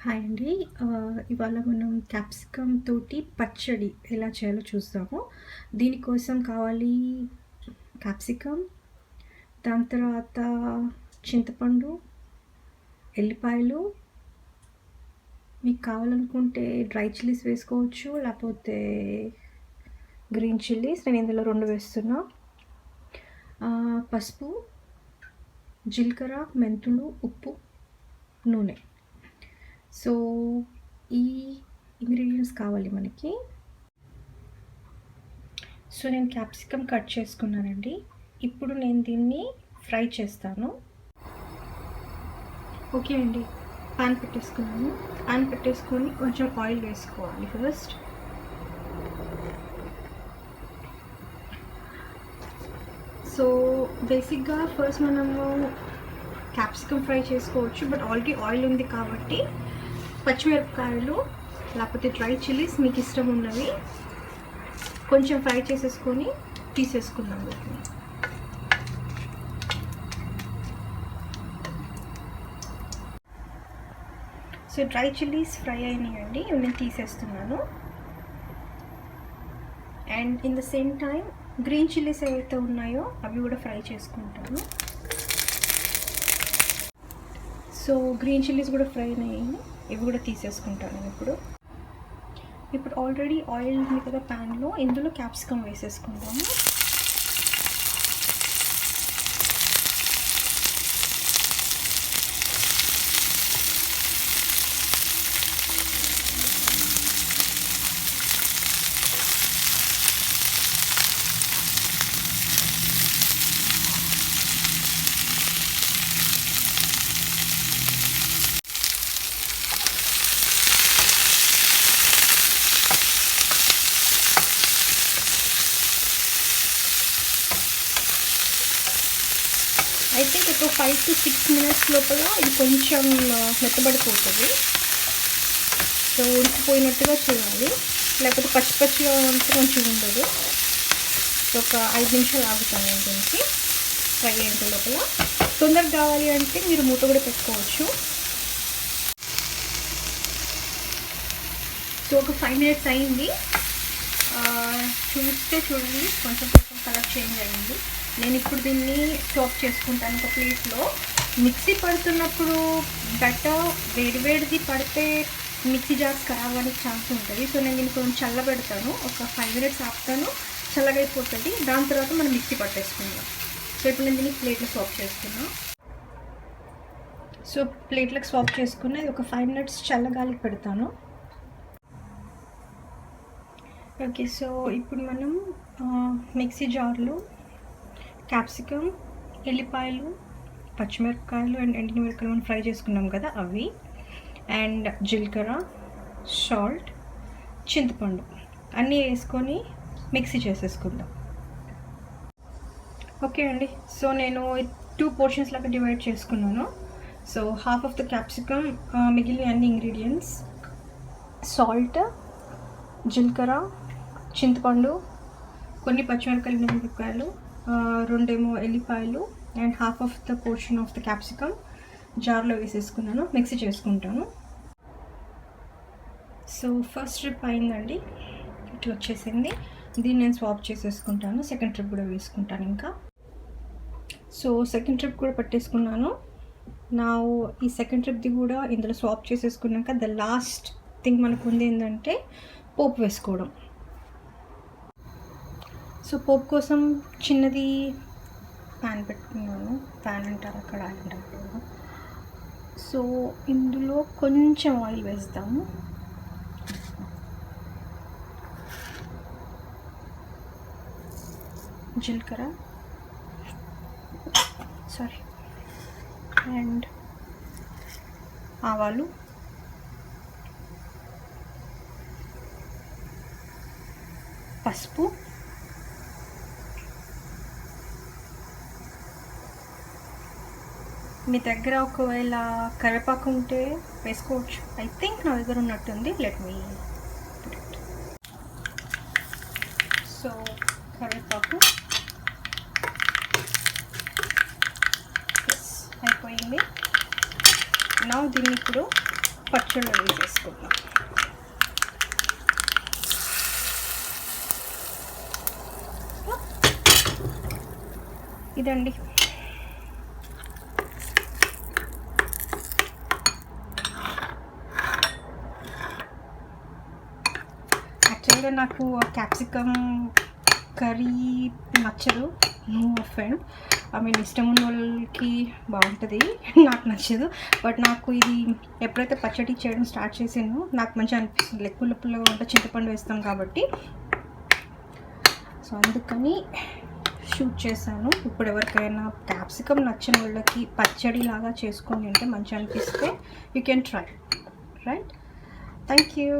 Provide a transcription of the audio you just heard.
Hi అండి. ఇవాళ మనం క్యాప్సికమ్ తోటి పచ్చడి ఎలా చేయాలో చూద్దాము. దీనికోసం కావాలి క్యాప్సికమ్, దాని తర్వాత చింతపండు, ఎల్లిపాయలు, మీకు కావాలనుకుంటే డ్రై చిల్లీస్ వేసుకోవచ్చు, లేకపోతే గ్రీన్ చిల్లీస్. నేను ఇందులో 2 వేస్తున్నా. పసుపు, జీలకర్ర, మెంతులు, ఉప్పు, నూనె. సో ఈ ఇంగ్రీడియంట్స్ కావాలి మనకి. సో నేను క్యాప్సికమ్ కట్ చేసుకున్నానండి. ఇప్పుడు నేను దీన్ని ఫ్రై చేస్తాను. ఓకే అండి, పాన్ పెట్టేసుకున్నాను. పాన్ పెట్టేసుకొని కొంచెం ఆయిల్ వేసుకోవాలి ఫస్ట్. సో బేసిక్గా ఫస్ట్ మనము క్యాప్సికమ్ ఫ్రై చేసుకోవచ్చు, బట్ ఆల్రెడీ ఆయిల్ ఉంది కాబట్టి పచ్చిమిరపకాయలు లేకపోతే డ్రై చిల్లీస్ మీకు ఇష్టం ఉన్నవి కొంచెం ఫ్రై చేసేసుకొని తీసేసుకున్నాం. సో డ్రై చిల్లీస్ ఫ్రై అయినాయండి, ఇవి నేను తీసేస్తున్నాను. And in the same time green chillies ఏవైతే ఉన్నాయో అవి కూడా ఫ్రై చేసుకుంటాను. సో గ్రీన్ చిల్లీస్ కూడా ఫ్రై అయ్యాయి, ఇవి కూడా తీసేసుకుంటాను ఇప్పుడు ఆల్రెడీ ఆయిల్ ఉంది కదా ప్యాన్లో, ఇందులో క్యాప్సికమ్ వేసేసుకుంటాము. ఐ థింక్ ఒక 5 to 6 minutes లోపల ఇది కొంచెం మెత్తబడిపోతుంది. సో ఉడికిపోయినట్టుగా చేయాలి, లేకపోతే పచ్చి పచ్చిగా ఉంటే కొంచెం ఉండదు. సో ఒక 5 నిమిషాలు ఆగుతాను నేను దీనికి ఫ్రై అయ్యేంత లోపల. తొందరగా కావాలి అంటే మీరు మూత కూడా పెట్టుకోవచ్చు. సో ఒక 5 minutes అయింది. చూడండి కొంచెం కలర్ చేంజ్ అయ్యింది. నేను ఇప్పుడు దీన్ని స్టాప్ చేసుకుంటాను ఒక ప్లేట్లో. మిక్సీ పడుతున్నప్పుడు బెటర్ వేడిది పడితే మిక్సీ జార్స్ ఖరాబ్ అవ్వడానికి ఛాన్స్ ఉంటుంది. సో నేను దీన్ని కొంచెం చల్లబెడతాను, ఒక 5 minutes ఆపుతాను, చల్లగా అయిపోతుంది. దాని తర్వాత మనం మిక్సీ పట్టేసుకుందాం. సో ఇప్పుడు నేను దీన్ని ప్లేట్లో స్వాప్ చేసుకున్నాను. సో ప్లేట్లకు స్వాప్ చేసుకున్న ఒక 5 minutes చల్లగాలికి పెడతాను. ఓకే, సో ఇప్పుడు మనం మిక్సీ జార్లో క్యాప్సికమ్, ఎల్లిపాయలు, పచ్చిమిరపకాయలు అండ్ ఎండుమిరపకాయలు మనం ఫ్రై చేసుకున్నాం కదా అవి, అండ్ జీలకర్ర, సాల్ట్, చింతపండు అన్నీ వేసుకొని మిక్సీ చేసేసుకుందాం. ఓకే అండి, సో నేను 2 portions లాగా డివైడ్ చేసుకున్నాను. So half of the capsicum, మిగిలిన అన్ని ఇంగ్రీడియంట్స్ సాల్ట్, జీలకర్ర, చింతపండు, కొన్ని పచ్చిమిరపకాయలు, ఎండుమిరపకాయలు, 2 ఎల్లిపాయలు and half of the portion of the capsicum జార్లో వేసేసుకున్నాను. మిక్సీ చేసుకుంటాను. సో ఫస్ట్ ట్రిప్ అయిందండి, ఇట్లా వచ్చేసింది. దీన్ని నేను స్వాప్ చేసేసుకుంటాను. సెకండ్ ట్రిప్ కూడా వేసుకుంటాను ఇంకా. సో సెకండ్ ట్రిప్ కూడా పట్టేసుకున్నాను. నా ఈ సెకండ్ ట్రిప్ది కూడా ఇందులో స్వాప్ చేసేసుకున్నాక ద లాస్ట్ థింగ్ మనకు ఉంది ఏంటంటే పోపు వేసుకోవడం. సో పోపు కోసం చిన్నది ప్యాన్ పెట్టుకున్నాను. ప్యాన్ అంటారు అక్కడ, అంటారు. సో ఇందులో కొంచెం ఆయిల్ వేస్తాము. జీలకర్ర అండ్ ఆవాలు, పసుపు, మీ దగ్గర ఒకవేళ కరివేపాకు ఉంటే వేసుకోవచ్చు. ఐ థింక్ నా దగ్గర ఉన్నట్టుంది. Let me put it. So కరివేపాకు అయిపోయింది. నా దీన్ని ఇప్పుడు పచ్చడి వేసేసుకుందాం. ఇదండి. యాక్చువల్గా నాకు క్యాప్సికమ్ కర్రీ నచ్చదు, నో అఫెండ్. ఇష్టం ఉన్న వాళ్ళకి బాగుంటుంది, నాకు నచ్చదు. బట్ నాకు ఇది ఎప్పుడైతే పచ్చడి చేయడం స్టార్ట్ చేసానో నాకు మంచిగా అనిపిస్తుంది. లైక్ పుల్ల పుల్లగా ఉంటే చింతపండు వేస్తాం కాబట్టి, సో అందుకని షూట్ చేశాను. ఇప్పుడు ఎవరికైనా క్యాప్సికమ్ నచ్చిన వాళ్ళకి పచ్చడి లాగా చేసుకొని తింటే మంచిగా అనిపిస్తే you can try, right? Thank you.